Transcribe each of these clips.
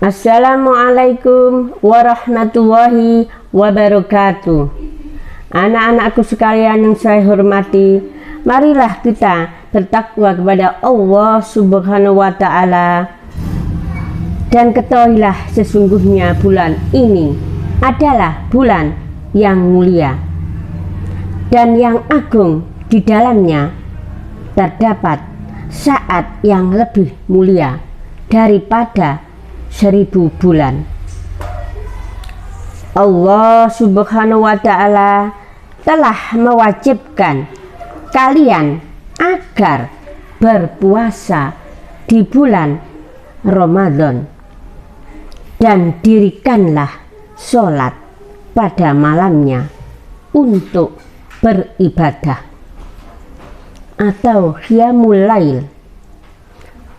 Assalamualaikum warahmatullahi wabarakatuh. Anak-anakku sekalian yang saya hormati, marilah kita bertakwa kepada Allah Subhanahu wa Ta'ala, dan ketahuilah sesungguhnya bulan ini adalah bulan yang mulia dan yang agung. Di dalamnya terdapat saat yang lebih mulia daripada 1000 bulan. Allah Subhanahu wa Ta'ala telah mewajibkan kalian agar berpuasa di bulan Ramadan, dan dirikanlah sholat pada malamnya untuk beribadah atau qiyamul lail.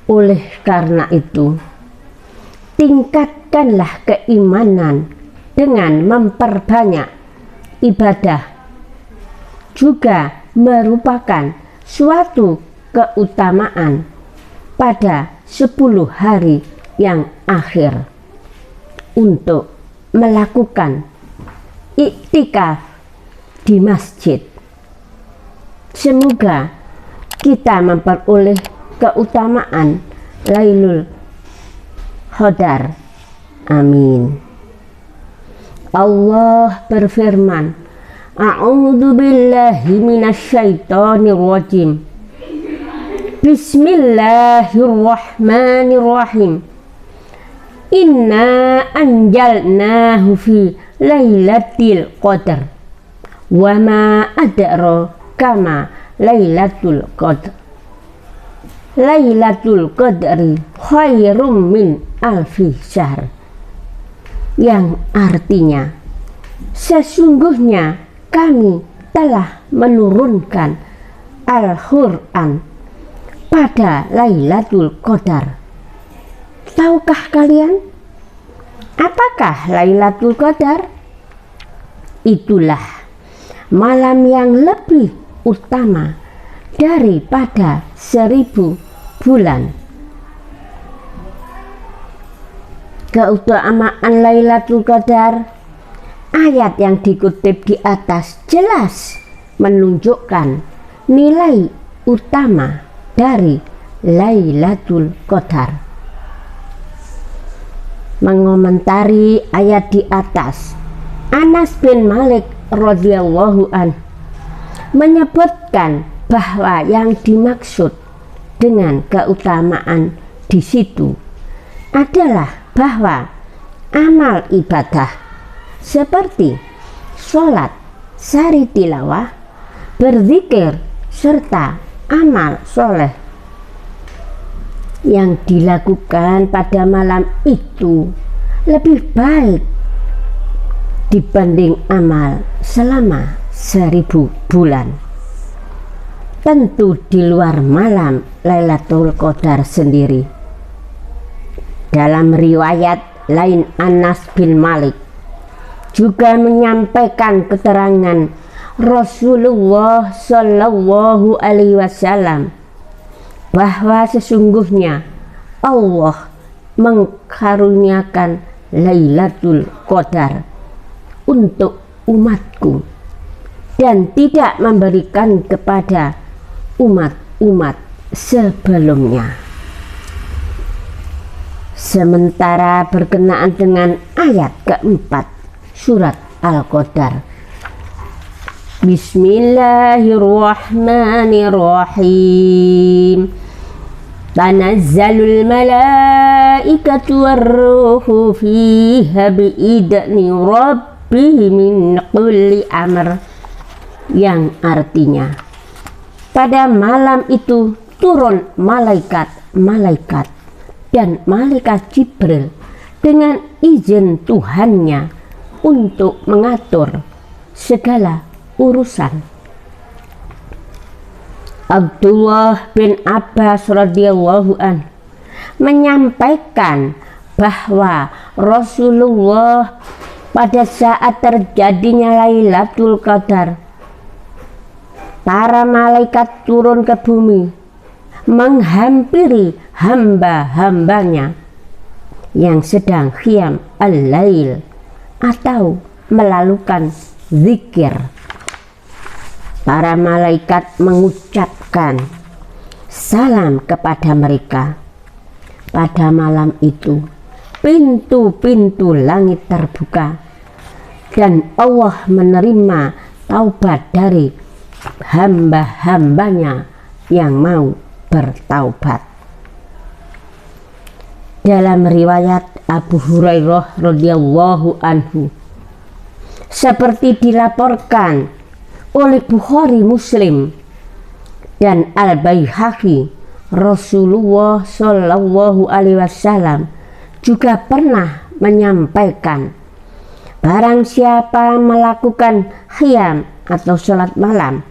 Oleh karena itu, tingkatkanlah keimanan dengan memperbanyak ibadah, juga merupakan suatu keutamaan pada 10 hari yang akhir untuk melakukan iktikaf di masjid. Semoga kita memperoleh keutamaan Lailul Qadar. Amin. Allah berfirman, A'udzu billahi minasyaitonir rajim. Bismillahirrahmanirrahim. Inna anjalnahu fi lailatul qadar. Wa ma adraka ma lailatul qadar. Lailatul qadri khairum min alfi syahr, yang artinya sesungguhnya kami telah menurunkan Al-Quran pada Lailatul Qadar. Tahukah kalian apakah Lailatul Qadar? Itulah malam yang lebih utama daripada 1000 bulan. Keutamaan Lailatul Qadar, ayat yang dikutip di atas jelas menunjukkan nilai utama dari Lailatul Qadar. Mengomentari ayat di atas, Anas bin Malik radhiyallahu anhu menyebutkan bahwa yang dimaksud dengan keutamaan di situ adalah bahwa amal ibadah seperti sholat, sari tilawah, berzikir, serta amal soleh yang dilakukan pada malam itu lebih baik dibanding amal selama 1000 bulan. Tentu di luar malam Lailatul Qadar sendiri. Dalam riwayat lain, Anas bin Malik juga menyampaikan keterangan Rasulullah Shallallahu Alaihi Wasallam bahwa sesungguhnya Allah mengkaruniakan Lailatul Qadar untuk umatku dan tidak memberikan kepada umat-umat sebelumnya. Sementara berkenaan dengan ayat keempat surat Al-Qadar, Bismillahirrahmanirrahim. Tanazzalul malaikatu warruhu fiha biidni rabbihim min kulli amr, yang artinya pada malam itu turun malaikat-malaikat dan malaikat Jibril dengan izin Tuhannya untuk mengatur segala urusan. Abdullah bin Abbas radhiyallahu anhu menyampaikan bahwa Rasulullah pada saat terjadinya Lailatul Qadar, para malaikat turun ke bumi menghampiri hamba-hambanya yang sedang qiyam al-lail atau melakukan zikir. Para malaikat mengucapkan salam kepada mereka. Pada malam itu pintu-pintu langit terbuka dan Allah menerima taubat dari hamba-hambanya yang mau bertaubat. Dalam riwayat Abu Hurairah radhiyallahu anhu, seperti dilaporkan oleh Bukhari, Muslim, dan Al-Baihaqi, Rasulullah Shallallahu Alaihi Wasallam juga pernah menyampaikan, barang siapa melakukan qiyam atau sholat malam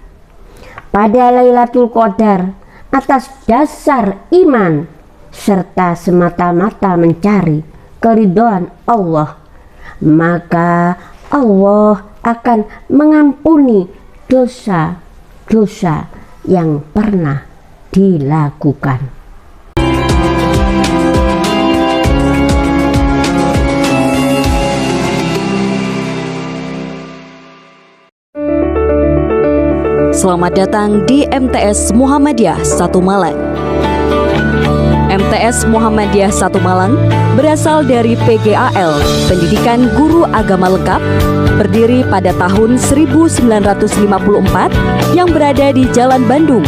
pada Lailatul Qadar atas dasar iman serta semata-mata mencari keridhaan Allah, maka Allah akan mengampuni dosa-dosa yang pernah dilakukan. Selamat datang di MTS Muhammadiyah Satu Malang. MTS Muhammadiyah Satu Malang berasal dari PGAL, Pendidikan Guru Agama Lengkap, berdiri pada tahun 1954 yang berada di Jalan Bandung,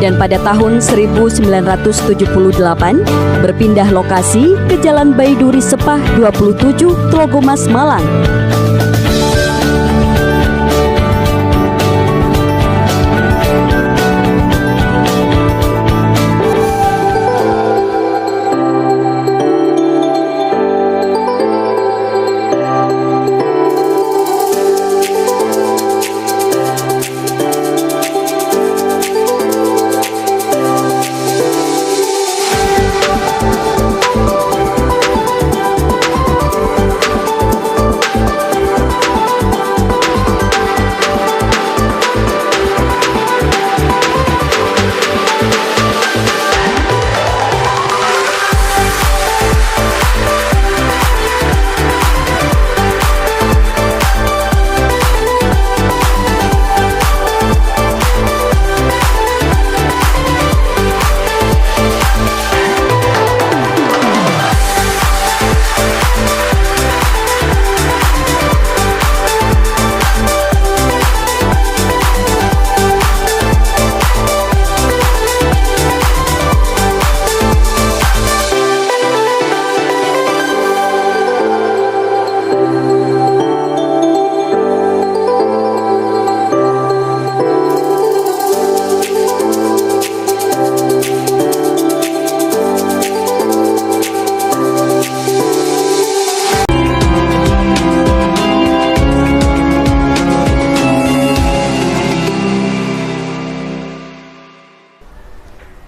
dan pada tahun 1978 berpindah lokasi ke Jalan Baiduri Sepah 27, Tlogomas, Malang.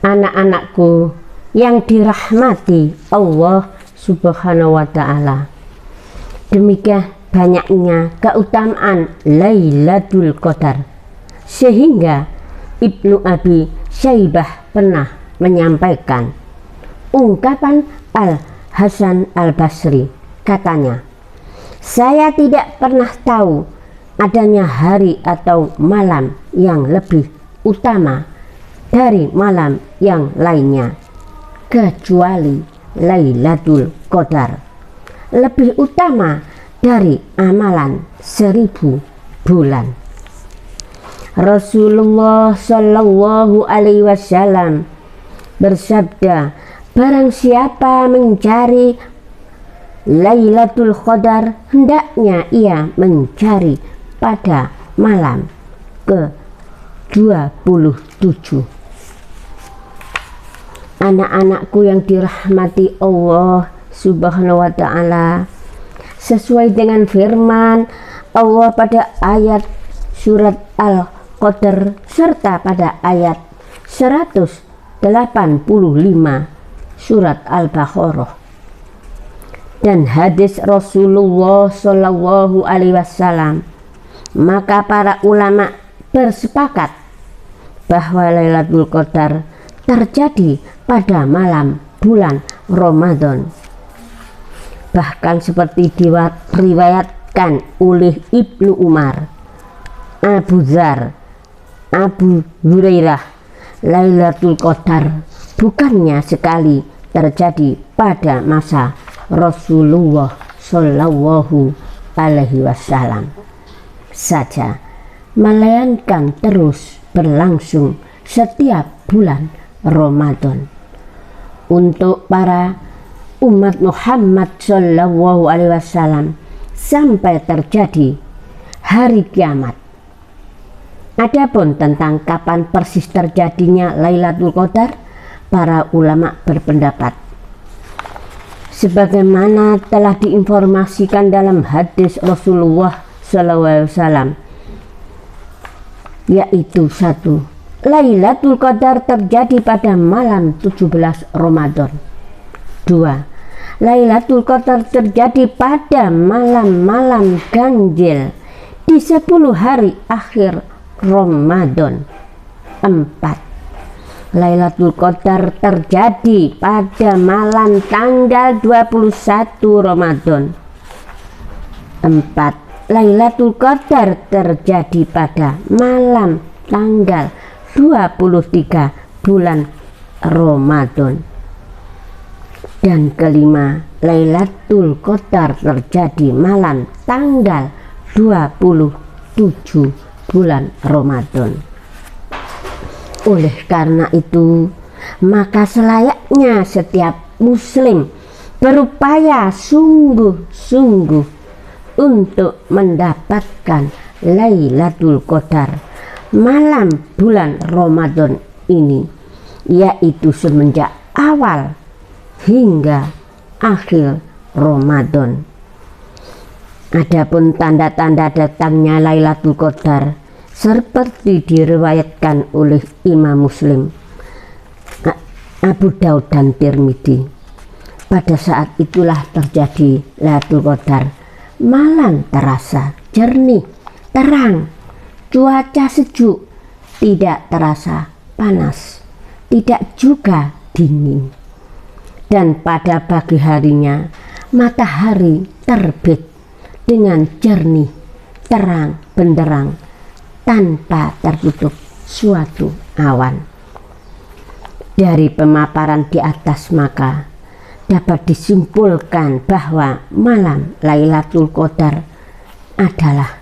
Anak-anakku yang dirahmati Allah Subhanahu wa Ta'ala, demikian banyaknya keutamaan Lailatul Qadar sehingga Ibnu Abi Syaibah pernah menyampaikan ungkapan Al-Hasan Al-Basri. Katanya, saya tidak pernah tahu adanya hari atau malam yang lebih utama dari malam yang lainnya kecuali Lailatul Qadar, lebih utama dari amalan 1000 bulan. Rasulullah Shallallahu Alaihi Wasallam bersabda, barang siapa mencari Lailatul Qadar, hendaknya ia mencari pada malam ke-27. Anak-anakku yang dirahmati Allah Subhanahu wa Ta'ala, sesuai dengan firman Allah pada ayat surat Al-Qadar serta pada ayat 185 surat Al-Baqarah, dan hadis Rasulullah Shallallahu Alaihi Wasallam, maka para ulama bersepakat bahwa Lailatul Qadar terjadi pada malam bulan Ramadan. Bahkan seperti diriwayatkan oleh Ibnu Umar, Abu Dzar, Abu Hurairah, Lailatul Qadar bukannya sekali terjadi pada masa Rasulullah Shallallahu Alaihi Wasallam saja, melainkan terus berlangsung setiap bulan Ramadan. Untuk para umat Muhammad Shallallahu Alaihi Wasallam sampai terjadi hari kiamat. Adapun tentang kapan persis terjadinya Lailatul Qadar, para ulama berpendapat sebagaimana telah diinformasikan dalam hadis Rasulullah SAW, yaitu 1. Lailatul Qadar terjadi pada malam 17 Ramadan. 2. Lailatul Qadar terjadi pada malam-malam ganjil di 10 hari akhir Ramadan. 4. Lailatul Qadar terjadi pada malam tanggal 21 Ramadan. 4. Lailatul Qadar terjadi pada malam tanggal 23 bulan Ramadan. Dan kelima, Lailatul Qadar terjadi malam tanggal 27 bulan Ramadan. Oleh karena itu, maka selayaknya setiap muslim berupaya sungguh-sungguh untuk mendapatkan Lailatul Qadar malam bulan Ramadan ini, yaitu semenjak awal hingga akhir Ramadan. Adapun tanda-tanda datangnya Lailatul Qadar seperti diriwayatkan oleh Imam Muslim, Abu Daud dan Tirmidzi. Pada saat itulah terjadi Lailatul Qadar. Malam terasa jernih, terang, cuaca sejuk, tidak terasa panas, tidak juga dingin. Dan pada pagi harinya matahari terbit dengan jernih, terang benderang, tanpa tertutup suatu awan. Dari pemaparan di atas maka dapat disimpulkan bahwa malam Lailatul Qadar adalah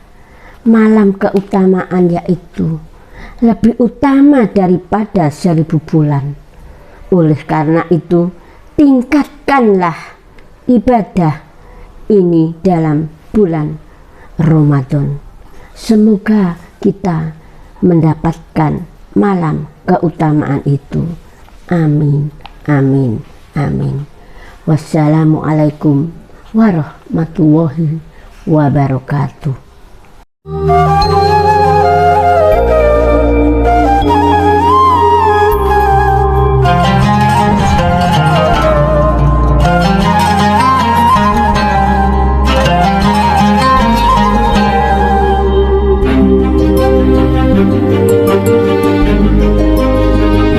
malam keutamaan, yaitu lebih utama daripada 1000 bulan. Oleh karena itu, tingkatkanlah ibadah ini dalam bulan Ramadan. Semoga kita mendapatkan malam keutamaan itu. Amin, amin, amin. Wassalamualaikum warahmatullahi wabarakatuh.